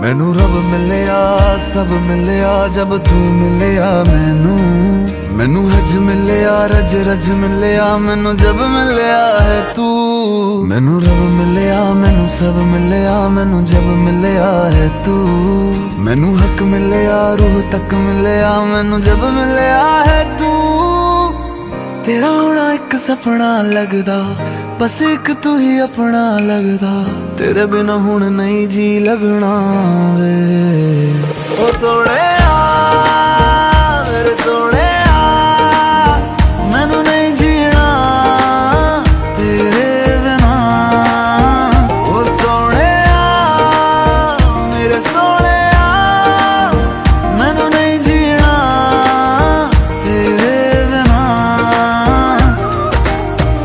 मैनू रब मिलिया सब मिलिया जब तू मिलिया मैनू हज मिलिया रज रज मिलिया मैनू जब मिलिया है तू। मैनू रब मिलिया मैनू सब मिलिया मैनू जब मिलिया है तू। मैनू हक मिलिया रूह तक मिलिया मैनू जब मिलिया है तू। तेरा होना एक सपना लगदा बस एक तू ही अपना लगदा। तेरे बिना हुण नहीं जी लगना वे ओ सोहणिया मेरे सोहणिया मैनू नहीं जीना तेरे बिना। ओ सोहणिया मेरे सोहणिया मैनू नहीं जीना तेरे बिना।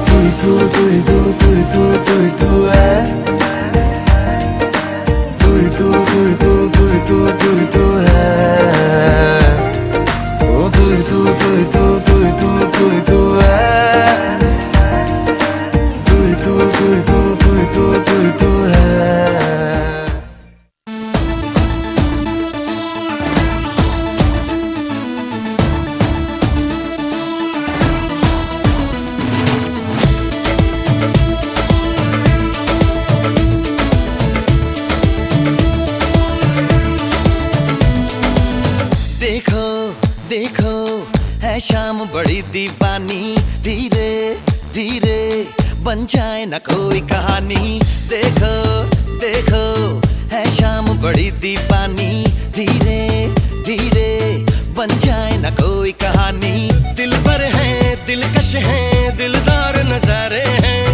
तू तू तू तू तू तू तू है तू तू तू तू तू तू तू तू है ओ तू तू तू तू तू तू तू तू है तू तू तू तू तू तू तू है। देखो देखो है शाम बड़ी दीवानी, धीरे धीरे बन जाए न कोई कहानी। देखो देखो है शाम बड़ी दीवानी, धीरे धीरे बन जाए न कोई कहानी। दिल भर है दिलकश है दिलदार नजारे हैं,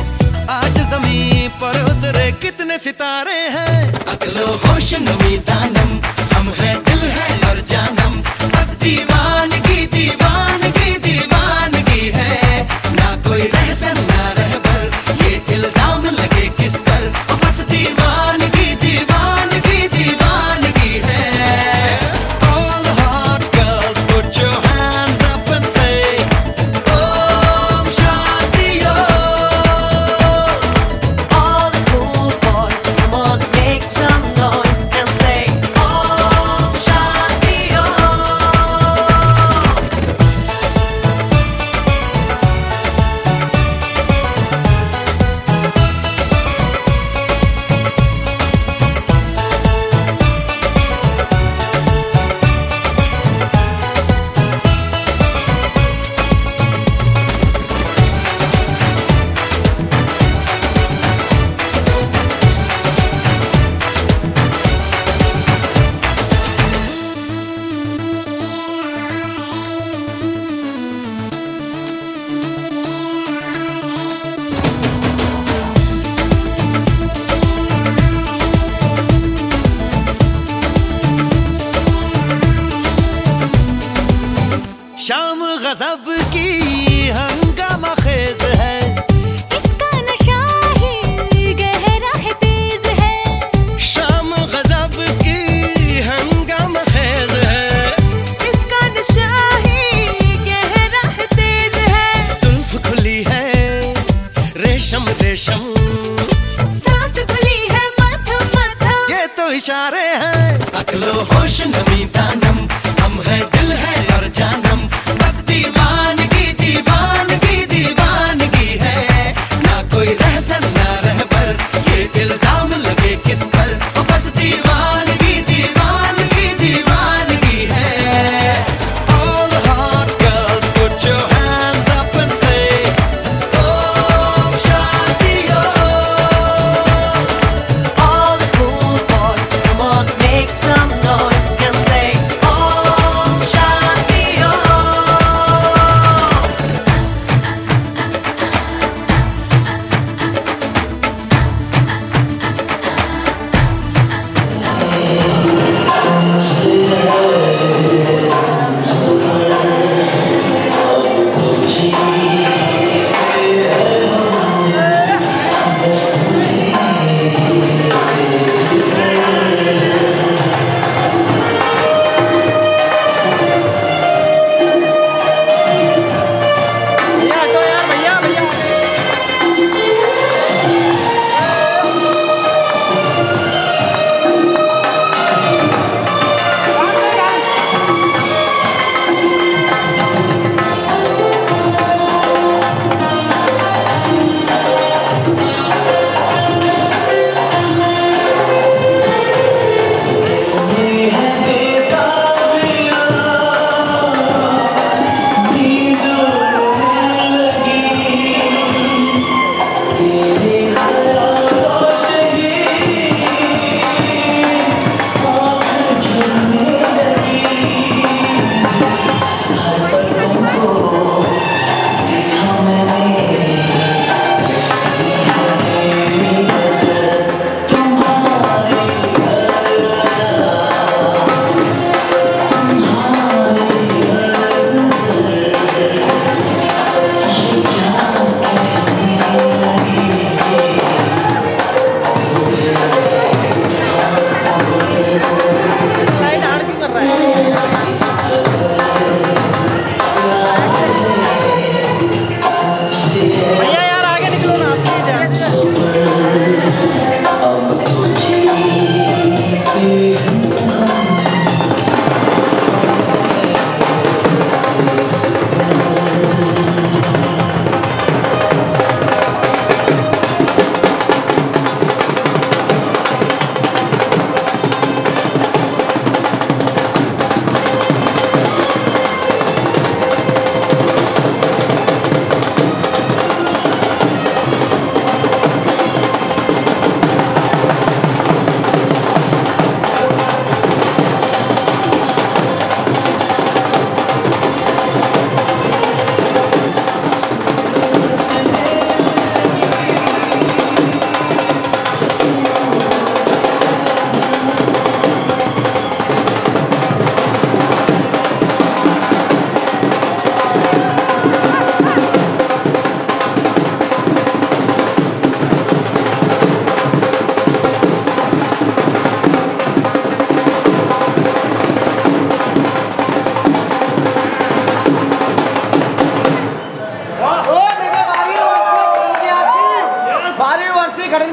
आज जमीन पर उतरे कितने सितारे हैं। अकलो होश नमी दानम हम है दिल है और जानम, बस दीवानगी दीवानगी दीवानगी है। ना कोई रहसन ना रहबर ये इल्जाम लगे किस पर, बस दीवानगी दीवानगी दीवानगी है। All the hot girls put your hands up and say Om Shanti Om। All the cool boys, come on, make some noise and say Om Shanti Om। शाम गजब की हंगामा खेज है, इसका नशा ही गहरा है तेज है। शाम गजब की हंगामा खेज है, इसका नशा ही गहरा है तेज है। जुल्फ खुली है रेशम रेशम, सांस खुली है मथम मथम, ये तो इशारे हैं। अकलो होश नमी दानम हम है दिल है और जानम, बस दीवानगी दीवानगी दीवानगी है। ना कोई रहसन ना रहबर ये इल्जाम लगे किस पर, बस दीवानगी दीवानगी दीवानगी है। All the hot girls put your hands up and say Om Shanti Om। all the cool boys, come on, make some noise and say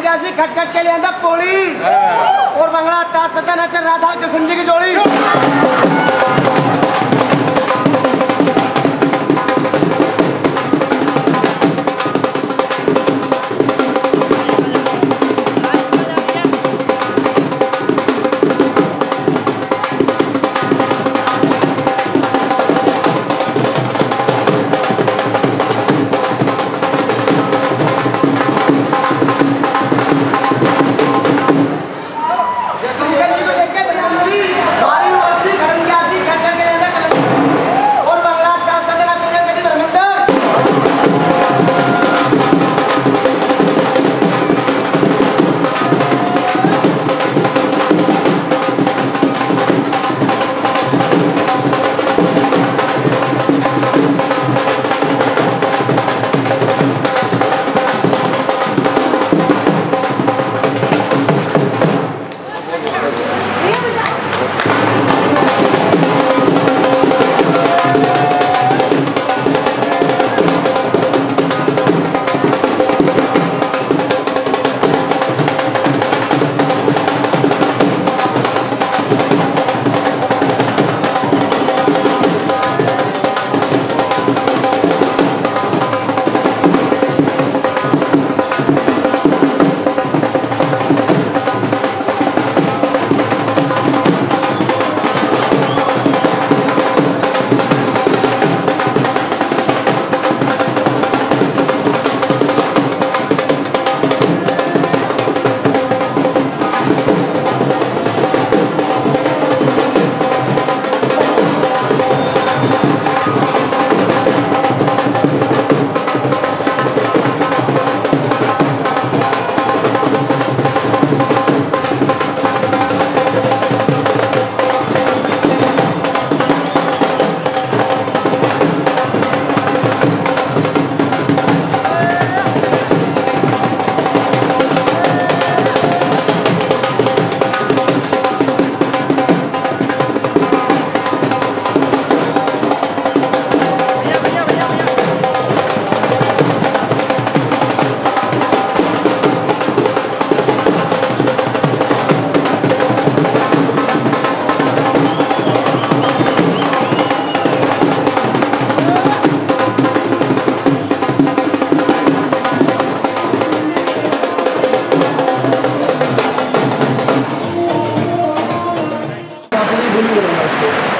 कैसी खटखट के लिए आंदा पोली और बंगला ताश सता नचर राधा कृष्ण जी की जोड़ी।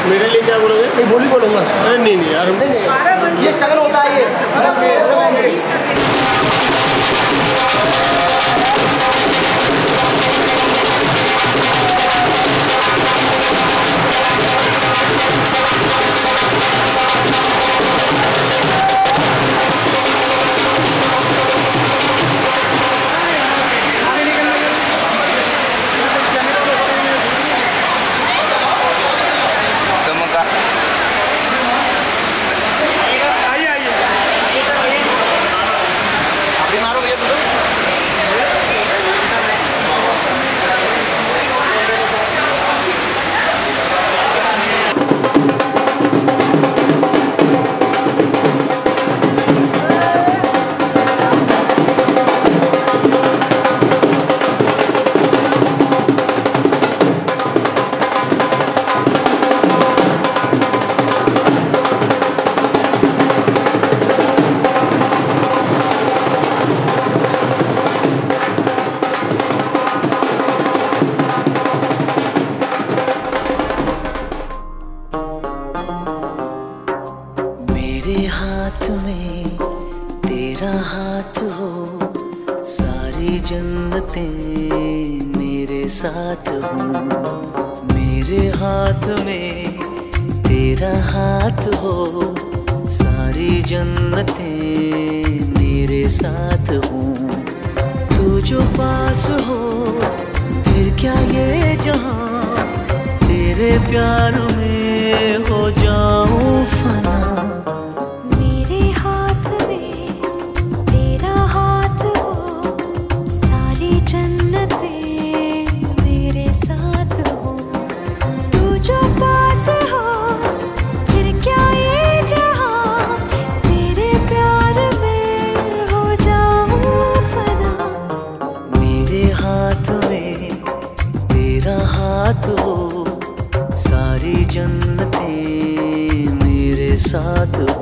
मेरे लिए क्या बोलोगे? नहीं बोली बोलूंगा। अरे नहीं नहीं यार, ये शगल होता है ये। मेरे हाथ में तेरा हाथ हो, सारी जन्नतें मेरे साथ हो। मेरे हाथ में तेरा हाथ हो, सारी जन्नतें मेरे साथ हो। तू जो पास हो फिर क्या ये जहां, तेरे प्यार में हो जाऊं फना। मेरे हाथ में तेरा हाथ हो, सारी जन्नतें मेरे साथ हो। तू जो पास हो फिर क्या ये जहां, तेरे प्यार में हो जाऊं फना। हाथ में तेरा हाथ हो, सारी जन्नतें मेरे साथ हो।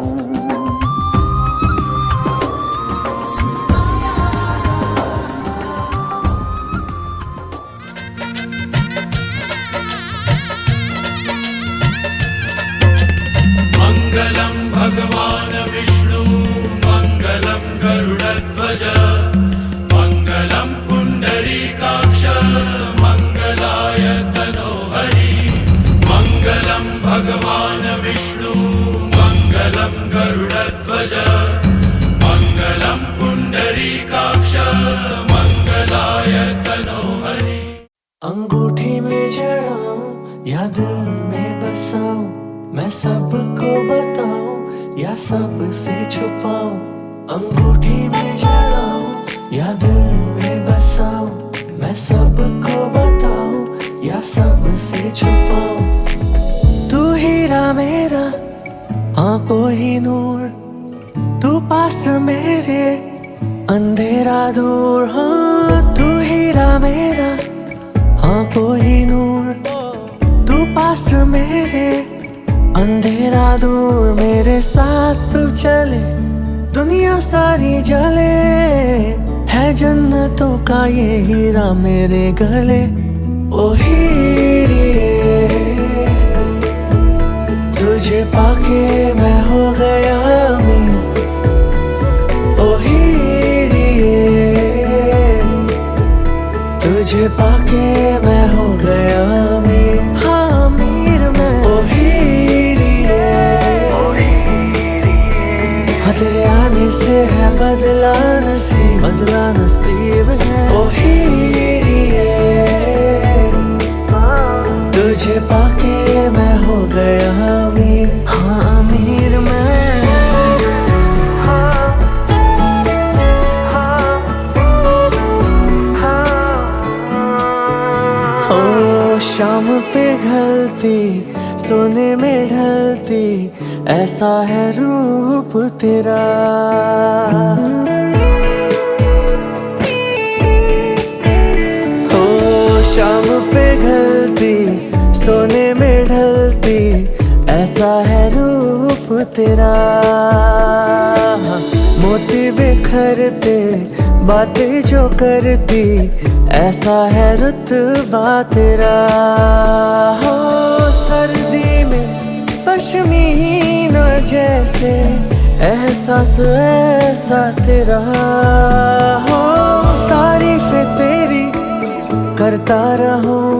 मंगलम भगवान विष्णु मंगलम गरुड़ध्वज मंगलम पुंडरीकाक्ष मंगलाय तनोहरि। मंगलम भगवान विष्णु मंगलम गरुड़ध्वज मंगलम पुंडरीकाक्ष मंगलाय तनोहरि। अंगूठी में जड़ाऊं या दिल में बसाऊं, मैं सबको बताऊं या सबसे छुपाऊं। अंगूठी में जड़ाऊं या दिल में बसाऊं, मैं सबको बताऊं या सबसे छुपाऊं। तू हीरा मेरा आंखों ही नूर, तू पास मेरे अंधेरा दूर। हाँ तू हीरा मेरा आंखों ही नूर, तू पास मेरे अंधेरा दूर। मेरे साथ तू चले दुनिया सारी जले, है जन्नतों का ये हीरा मेरे गले। ओ हीरे तुझे पाके मैं हो गया अमीर। ओ हीरे तुझे पाके मैं हो गया अमीर। हाँ अमीर मैं। ओ तेरे आने से है बदला नसीब है। ओ हीरे तुझे पाके मैं हो गया अमीर। हाँ अमीर मैं। ओ शाम पे घलती सोने में ढलती, ऐसा है रूप तेरा। ओ शाम पे घलती सोने में ढलती, ऐसा है रूप तेरा। मोती बिखरते बातें जो करती, ऐसा है रुतबा तेरा। हो सर्दी में पश्मीना जैसे एहसास ऐसा तेरा। हो तारीफें तेरी करता रहूं,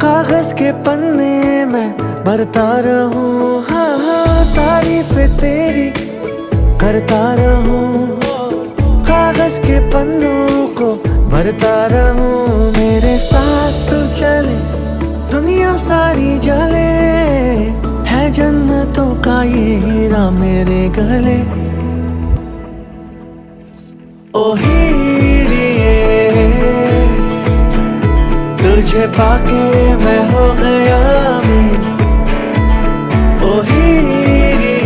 कागज के पन्ने में भरता रहूं। हाँ हाँ तारीफें तेरी करता रहूं, कागज के पन्नों को भरता रहूं। मेरे साथ तू चले दुनिया सारी जले, है जन्नतों का ये हीरा मेरे गले। ओ हीरे तुझे पाके मैं हो गया अमीर। ओ हीरे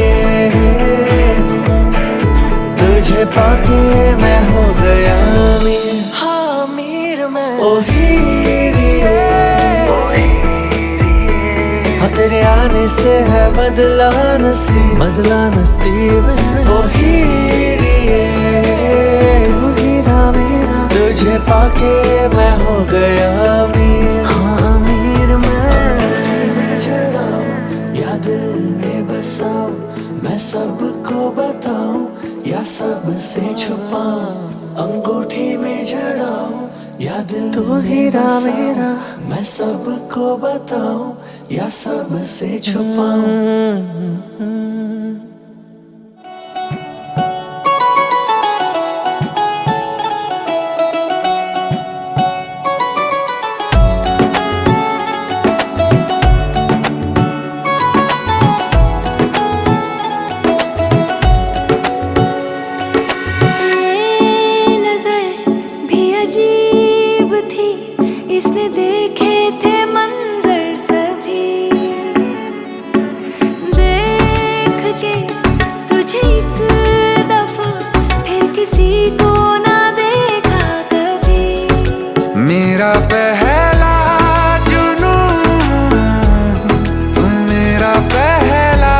तुझे पाके मैं हो गया अमीर। हाँ अमीर मैं। ओ हीरे तेरे आने से है बदला नसीब है। ओ हीरे तू हीरा मेरा, तुझे पाके मैं हो गया अमीर। हाँ अमीर मैं जड़ाऊं या दिल में बसाऊं, मैं सबको बताऊं या सबसे छुपाऊं। अंगूठी में जड़ाऊं या दिल तू हीरा मेरा, मैं सबको बताऊं या सबसे छुपाऊं। इसने देखे थे मंजर सभी, देख के तुझे एक दफा फिर किसी को ना देखा कभी। मेरा पहला जुनून, तू मेरा पहला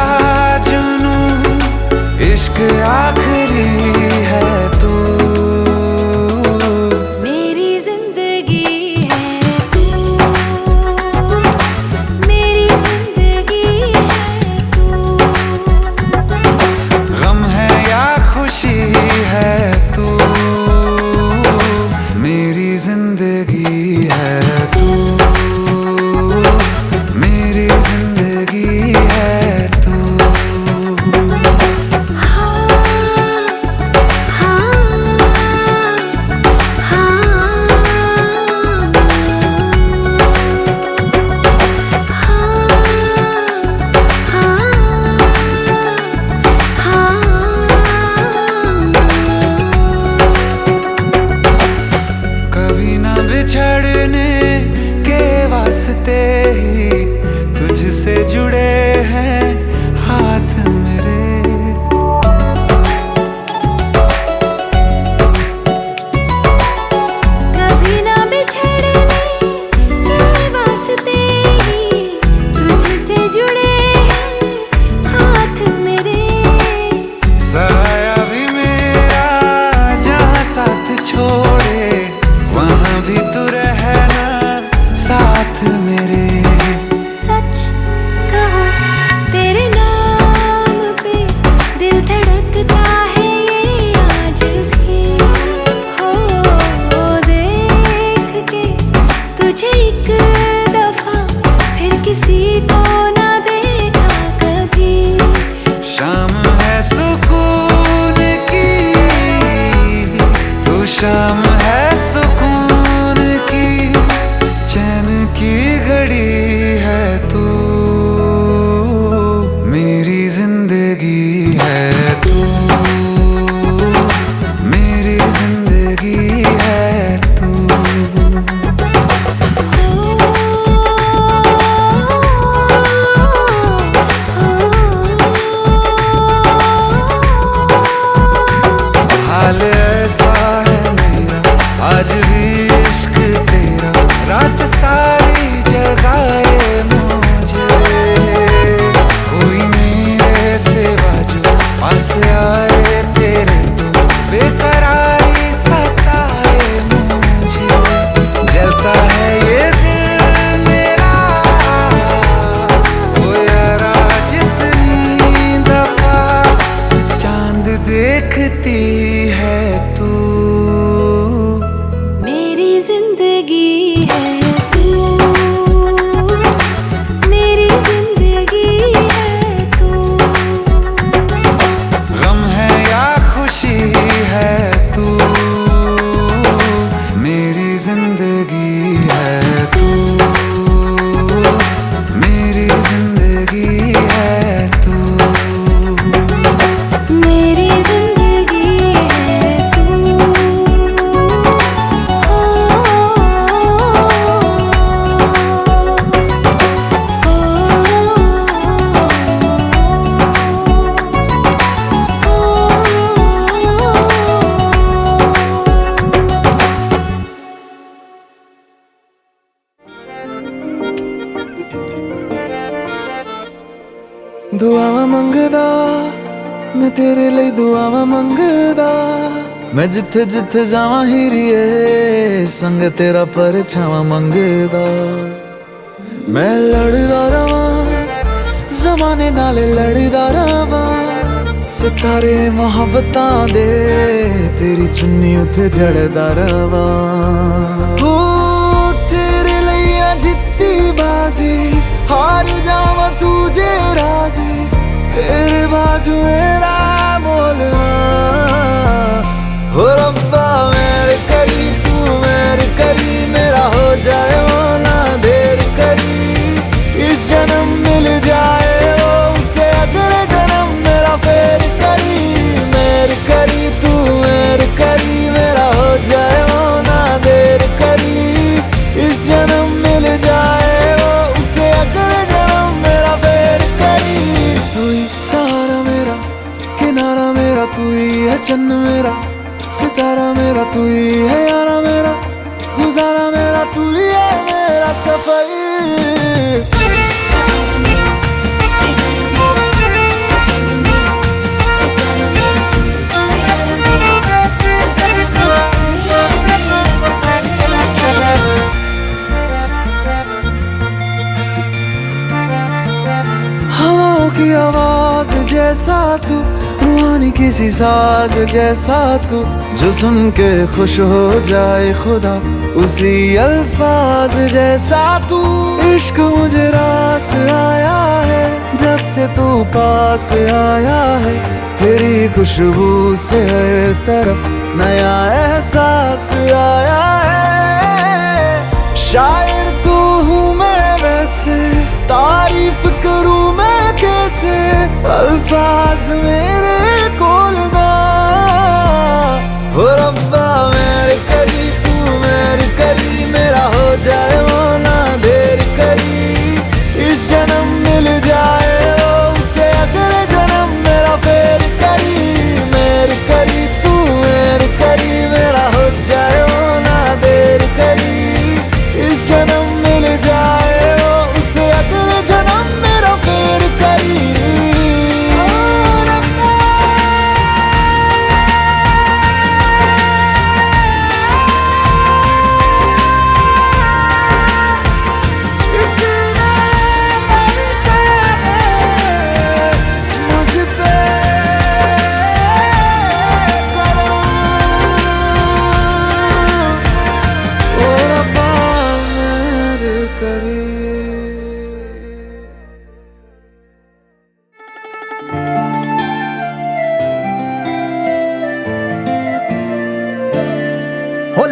जुनून, इश्क आखिरी है तू। मेरी जिंदगी है तू, मेरी जिंदगी है तू। गम है या खुशी है तू, मेरी जिंदगी है तू, मेरी जिंदगी है तू। कभी ना बिछड़ने के वास्ते ही तुझसे जुड़े हैं हाथ मेरे। कभी ना बिछड़ने के वास्ते ही तुझसे जुड़े हैं हाथ मेरे। साया भी मेरा जहाँ साथ छोड़े, वहाँ भी तू रहना साथ मेरे। सच कहो तेरे नाम पे दिल धड़कता है ये आज भी। हो देख के तुझे एक दफा फिर किसी को ना देखा कभी। शाम है सुकून की, तू शाम है सुकून की, चैन की घड़ी है तू, मेरी जिंदगी है तू, मेरी जिंदगी है तू। हाल ऐसा है मेरा आज भी इश्क तेरा, रात सारी जगाए मुझे। कोई मेरे सिवा जो पास आए तेरे, तो बेकरारी सताए मुझे। जलता है ये दिल मेरा, ओ यारा जितनी दफा चांद देखती है तू, मेरी जिंदगी है तू, मेरी जिंदगी है तू। गम है या खुशी है तू, मेरी जिंदगी है तू, मेरी जिंदगी है तू, मेरी जिंदगी है तू। दुआवां मंगदा मैं तेरे लिए, दुआवां मंगदा मैं, जिथे जिथे जावां हीरिए संग तेरा परछावां मंगदा। मैं लड़दा रवां ज़माने नाल लड़दा रवां, सितारे मोहब्बतां दे तेरी चुन्नी उत्ते जड़दा रवां। हो तेरे लिए जित्ती बाजी, हार जावां तुझे राजी, तेरे बाजू मेरा मोलना। हो रब्बा मेरे करी, तू मेरे करी, मेरा हो जाए वो ना देर करी। इस जन्म मिल जाए वो उसे अगले जन्म मेरा फेर करी। मेरे करी तू मेरे करी, मेरा हो जाए वो ना देर करी। इस जन्म मिल जाए वो उसे अगले जन्म मेरा फेर करी। तू ही सहारा मेरा, किनारा मेरा, तू ही है चन्न मेरा, सितारा मेरा, तू ही है यारा तू ही है मेरा सफर। हवाओं की आवाज जैसा तू, रूहानी किसी साज जैसा तू, जो सुन के खुश हो जाए खुदा उसी अल्फाज जैसा तू। इश्क मुझे रास आया है जब से तू पास आया है, तेरी खुशबू से हर तरफ नया एहसास आया है। शायर तू हूँ मैं वैसे, तारीफ करूँ मैं कैसे, अल्फाज मेरे कोल ना हो रब्बा। मेरे करी तू मेरी करी, मेरा हो जाए वो ना देर करी। इस जन्म मिल जाए वो उसे अगले जन्म मेरा फेर करी। मेरी करी तू मेरी करी, मेरा हो जाए वो ना देर करी। इस जन्म मिल जाए वो उसे अगले जन्म मेरा फेर करी।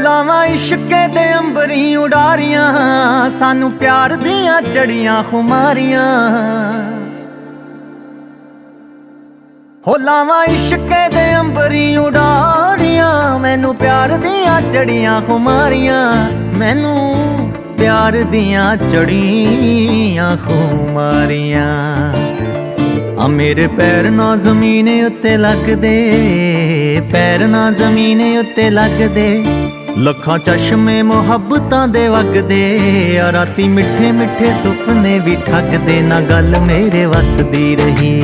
लावां इश्के दे अंबरी उडारियां, सानू प्यार दियां चढ़ियां खुमारियां। हो लावां इश्के दे अंबरी उडारियां, मैनू प्यार दियां चढ़ियां खुमारियां। मैनू प्यार दियां चढ़ियां खुमारियां। आ मेरे पैर ना जमीन उत्ते लगदे, पैर ना जमीन उत्ते लगदे। लखां चश्मे मुहब्बतां दे वगदे, आ राती मिठे मिठे सुपने भी ठगदे। ना गल मेरे वसदी रही,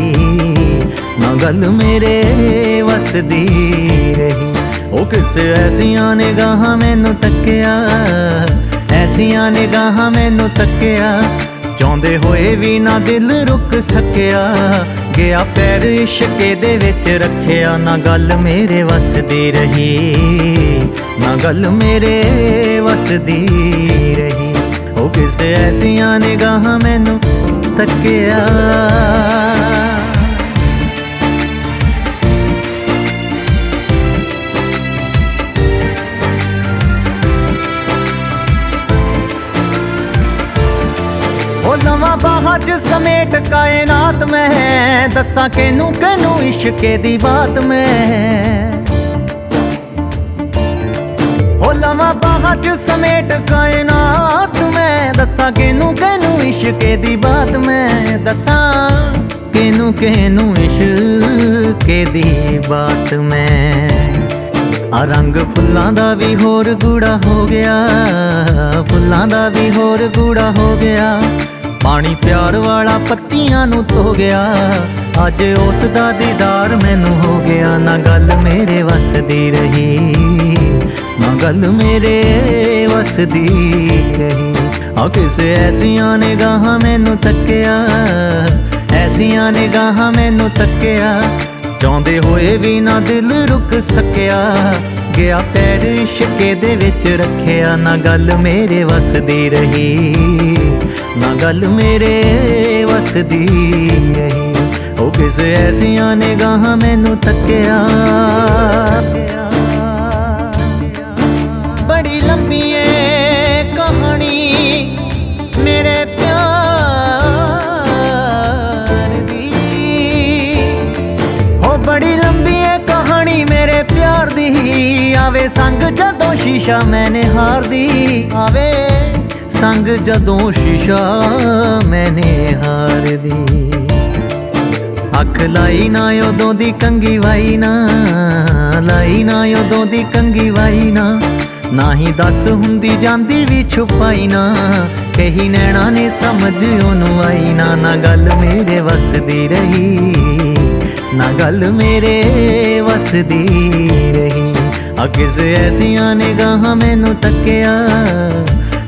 ना गल मेरे वसदी रही। ओ किसे ऐसियां निगाहां मैनू तक्किया, ऐसियां निगाहां मैनू तक्किया। चाहुंदे होए भी ना दिल रुक सकिया, गया पैर इश्के दे विच रखिया। ना गल मेरे वसदी रही, ना गल मेरे वसदी रही। ओ किसे ऐसियां निगाहां मैनू तक्किया। लवां बाहां च समेट कायनात में, दस्सां केनू केनू इश्के दी बात में। हो लवां बाहां च समेट कायनात में, दस्सां केनू केनू इश्के दी बात में। दस्सां केनू केनू इश्के दी बात में। आ रंग फुल्लां दा भी होर गूड़ा हो गया, फुल्लां दा भी होर गूड़ा हो गया। पानी प्यार वाला पत्तियां नू धो गया, अज उस दा दीदार मैनू हो गया। ना गल मेरे वसदी रही, ना गल मेरे वसदी रही। आ किसे ऐसियां निगाहां मैनू तक्किया, ऐसियां निगाहां मैनू तक्किया। चाहुंदे होए भी ना दिल रुक सकिया, गया पैर इश्के दे विच रखिया। ना गल मेरे वसदी रही, ना गल मेरे वसदी रही। ओ किसे ऐसियां निगाहां मैनू तक्किया। बड़ी लंबी है कहानी मेरे प्यार दी, हो बड़ी लंबी है कहानी मेरे प्यार दी। आवे संग जदों शीशा मैंने हार दी, आवे संग जदों शीशा मैंने हार दी। अख लाई ना उदों दी कंगी वाई ना, लाई ना उदों दी कंगी वाई ना। ਨਾ ਹੀ ਦੱਸ ਹੁੰਦੀ ਜਾਂਦੀ ਵੀ ਛੁਪਾਈ ਨਾ, ਕਹੀ ਨੈਣਾ ਨੇ ਸਮਝ ਉਹਨੂੰ ਆਈ ਨਾ। ਨਾ ਗੱਲ ਮੇਰੇ ਵਸਦੀ ਰਹੀ, ਨਾ ਗੱਲ ਮੇਰੇ ਵਸਦੀ ਰਹੀ। ਆ ਕਿਸੇ ਐਸੀਆਂ ਨਿਗਾਹਾਂ ਮੈਨੂੰ ਤੱਕਿਆ,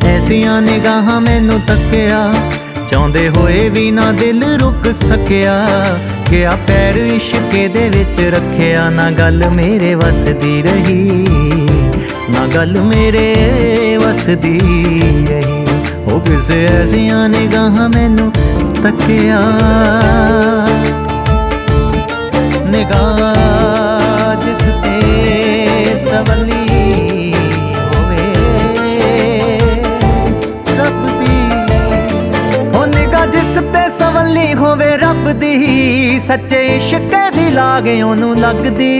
ਐਸੀਆਂ ਨਿਗਾਹਾਂ ਮੈਨੂੰ ਤੱਕਿਆ, ਚਾਹੁੰਦੇ ਹੋਏ ਵੀ ਨਾ ਦਿਲ ਰੁਕ ਸਕਿਆ। ਗਿਆ ਪੈਰ ਇਸ਼ਕੇ ਦੇ ਵਿੱਚ ਰੱਖਿਆ, ਨਾ ਗੱਲ ਮੇਰੇ ਵਸਦੀ ਰਹੀ, ਨਾ ਗੱਲ ਮੇਰੇ ਵਸਦੀ ਰਹੀ। ਉਹ ਕਿਸੇ ਐਸੀਆਂ ਨਿਗਾਹਾਂ ਮੈਨੂੰ ਤੱਕਿਆ, ਨਿਗਾਹ ਜਿਸ ਤੇ ਸਵਲੀ ਹੋਵੇ ਰੱਬ ਦੀ, ਉਹ ਨਿਗਾਹ ਜਿਸ ਤੇ ਸਵਲੀ ਹੋਵੇ ਰੱਬ ਦੀ, ਸੱਚੇ ਇਸ਼ਕ ਦੀ ਲਾਗ ਉਹਨੂੰ ਲੱਗਦੀ।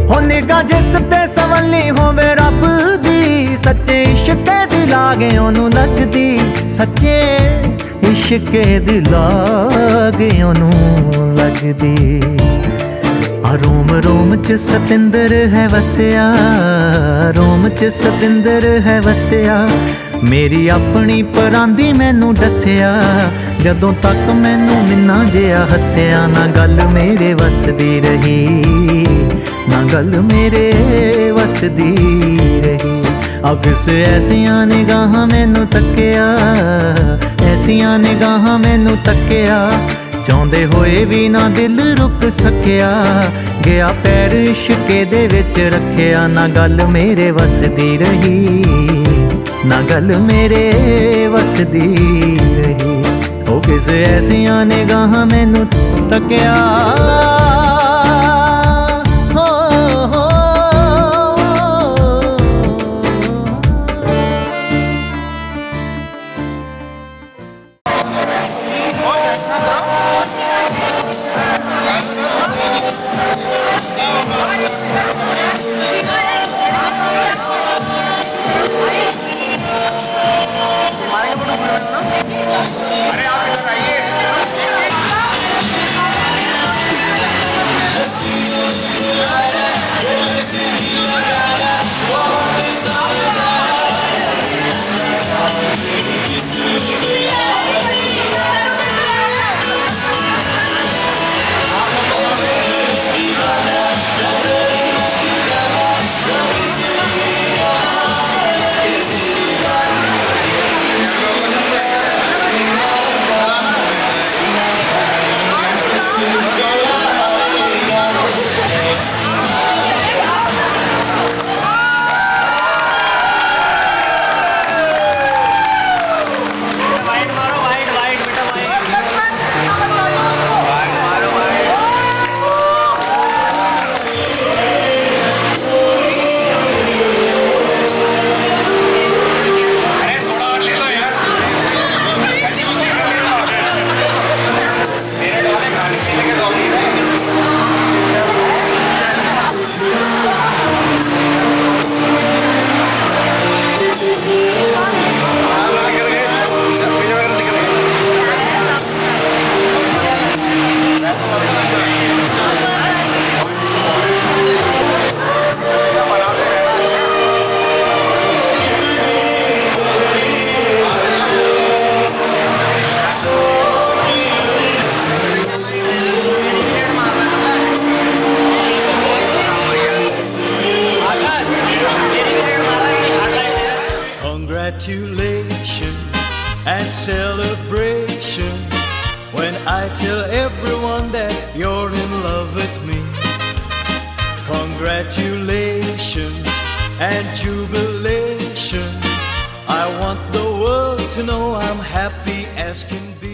ਹੋ ਨਿਗਾਹ ਜਿਸ ਤੇ ਸਵਲੀ ਹੋਵੇ ਰੱਬ ਦੀ, ਸੱਚੇ ਇਸ਼ਕ ਦੀ ਲਾਗ ਉਹਨੂੰ ਲੱਗਦੀ। ਸੱਚੇ ਇਸ਼ਕ ਦੀ ਲਾਗ ਉਹਨੂੰ ਲੱਗਦੀ। ਆ ਰੋਮ ਰੋਮ ਚ ਸਤਿੰਦਰ ਹੈ ਵਸਿਆ, ਰੋਮ ਚ ਸਤਿੰਦਰ ਹੈ ਵਸਿਆ। ਮੇਰੀ ਆਪਣੀ ਪਰਾਂਦੀ ਮੈਨੂੰ ਦੱਸਿਆ, ਜਦੋਂ ਤੱਕ ਮੈਨੂੰ ਮਿੰਨਾ ਜਿਹਾ ਹੱਸਿਆ। ਨਾ ਗੱਲ ਮੇਰੇ ਵਸਦੀ ਰਹੀ, ਨਾ ਗੱਲ ਮੇਰੇ ਵਸਦੀ ਰਹੀ। ਆ ਕਿਸੇ ਐਸੀਆਂ ਨਿਗਾਹਾਂ ਮੈਨੂੰ ਤੱਕਿਆ, ਐਸੀਆਂ ਨਿਗਾਹਾਂ ਮੈਨੂੰ ਤੱਕਿਆ, ਚਾਹੁੰਦੇ ਹੋਏ ਵੀ ਨਾ ਦਿਲ ਰੁਕ ਸਕਿਆ। ਗਿਆ ਪੈਰ ਇਸ਼ਕੇ ਦੇ ਵਿੱਚ ਰੱਖਿਆ, ਨਾ ਗੱਲ ਮੇਰੇ ਵਸਦੀ ਰਹੀ, ਨਾ ਗੱਲ ਮੇਰੇ ਵਸਦੀ ਰਹੀ। ਉਹ ਕਿਸੇ ਐਸੀਆਂ ਨਿਗਾਹਾਂ ਮੈਨੂੰ ਤੱਕਿਆ। Congratulations and celebration when I tell everyone that you're in love with me. Congratulations and jubilation. I want the world to know I'm happy as can be.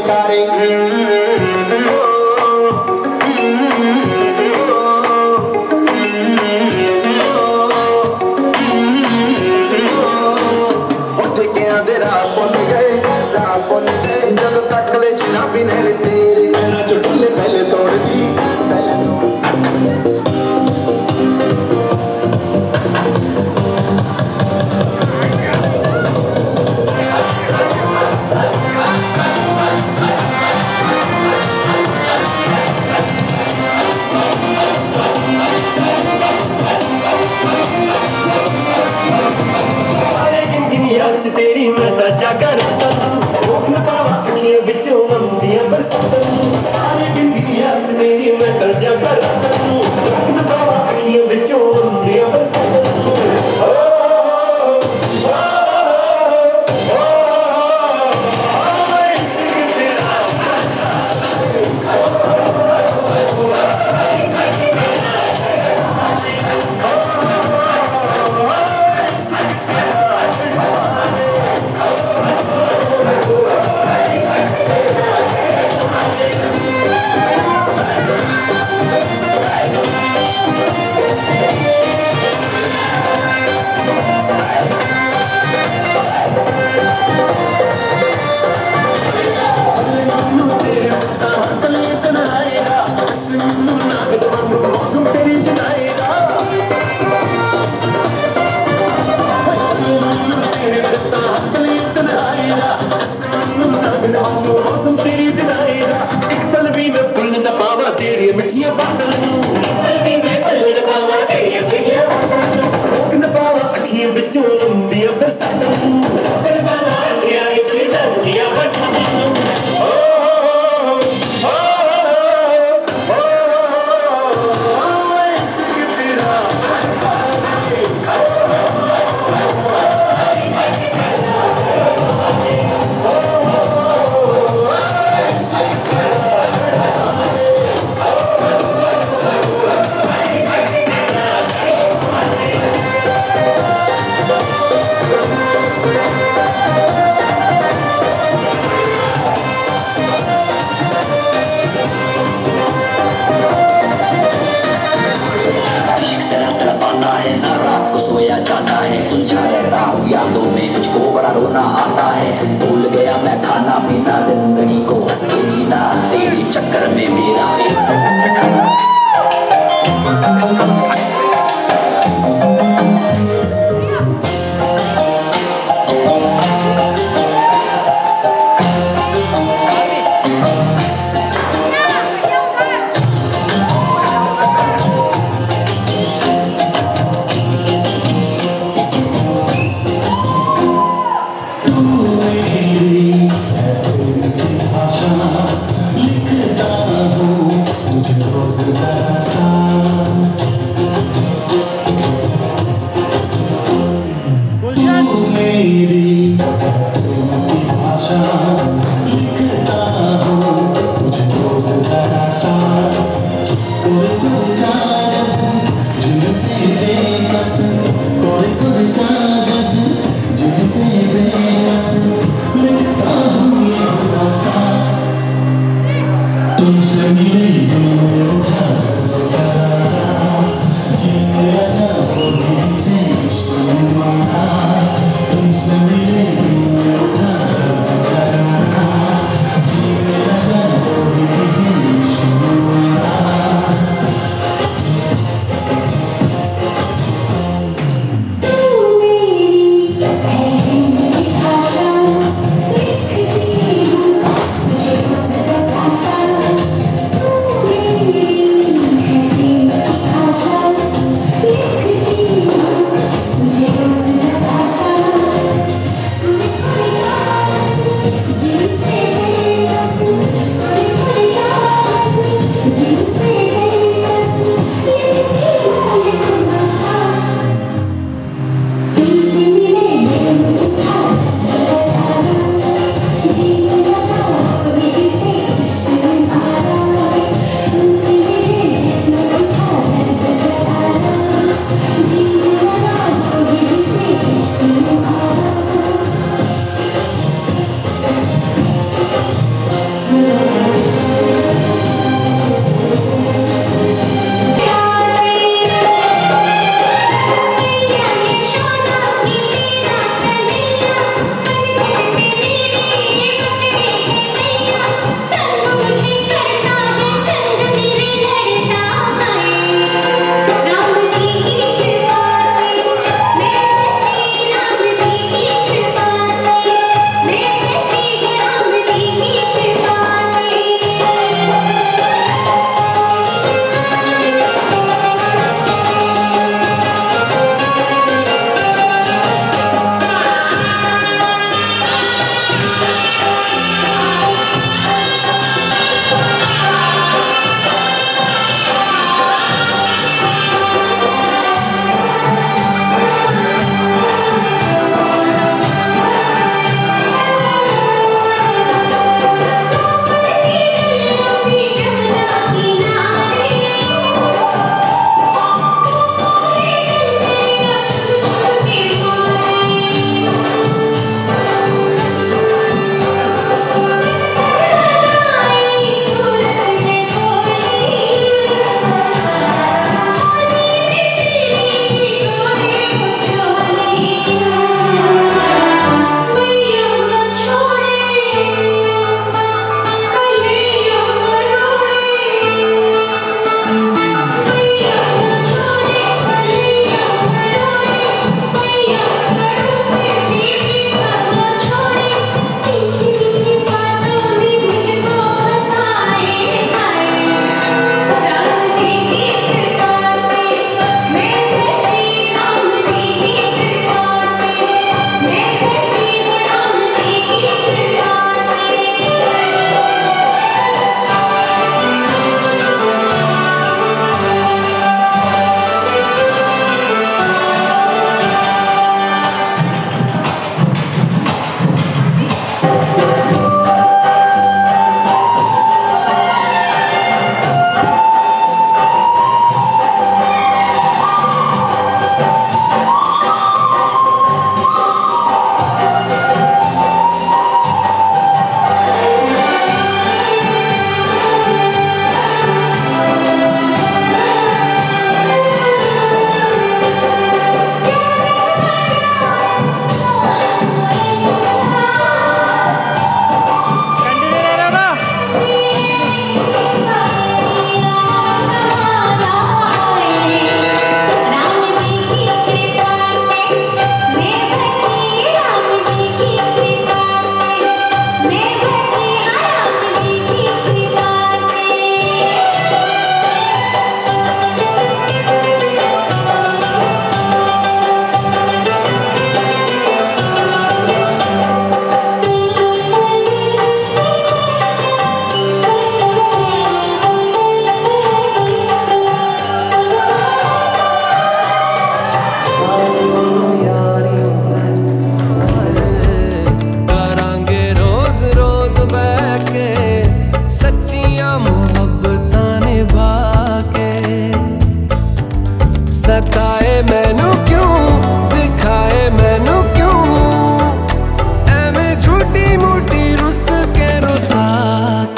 निकारे जद तक ले शराबी ने तेरे चुटले पहले तोड़ दी तेरी मैं ता जागा रहता रोक न पावा अखियां विचों आंदियां बरसातां सारे दिन दी याद तेरी मैं ता जागा रहता रोक न पावा अखियां विचों आंदियां बरसातां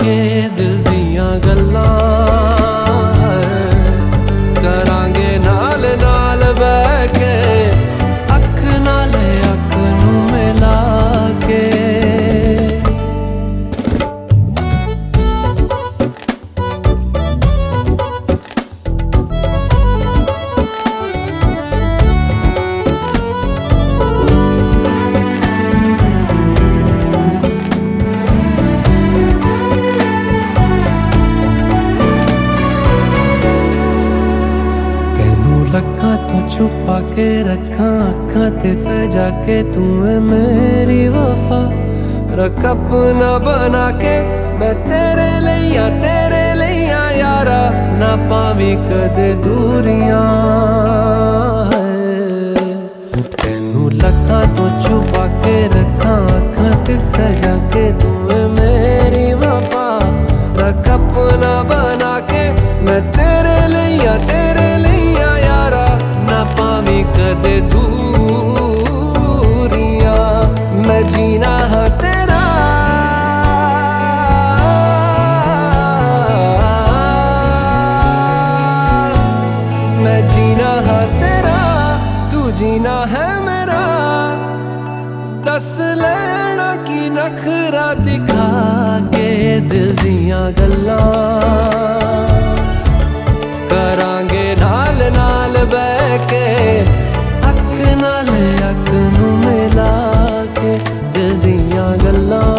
के दिल दियां गल्लां करांगे नाल नाल बैठ के अख नाल अख नूं मिला के लखा तो छुपा के रखा अखा ते सजा के तू है मेरी वफा रख अपना बना के मैं तेरे लिया यारा ना पावी कदे दूरियां तेनू लखा तो छुपा के रखा अखा ते सजा के तू है मेरी वफा रख अपना बना के मैं तेरे लिया यारा ना पावी कदे दूरियां मैं जीना है तेरा मैं जीना है तेरा तू जीना है मेरा दस लेना की नखरा दिखा के दिल दियां गल्लां करांगे नाल नाल बैठ के अख नाल अख नूं मिला के दिल दियां गल्लां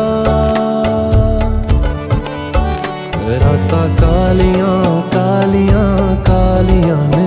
रातां कालियां कालियां कालियां ने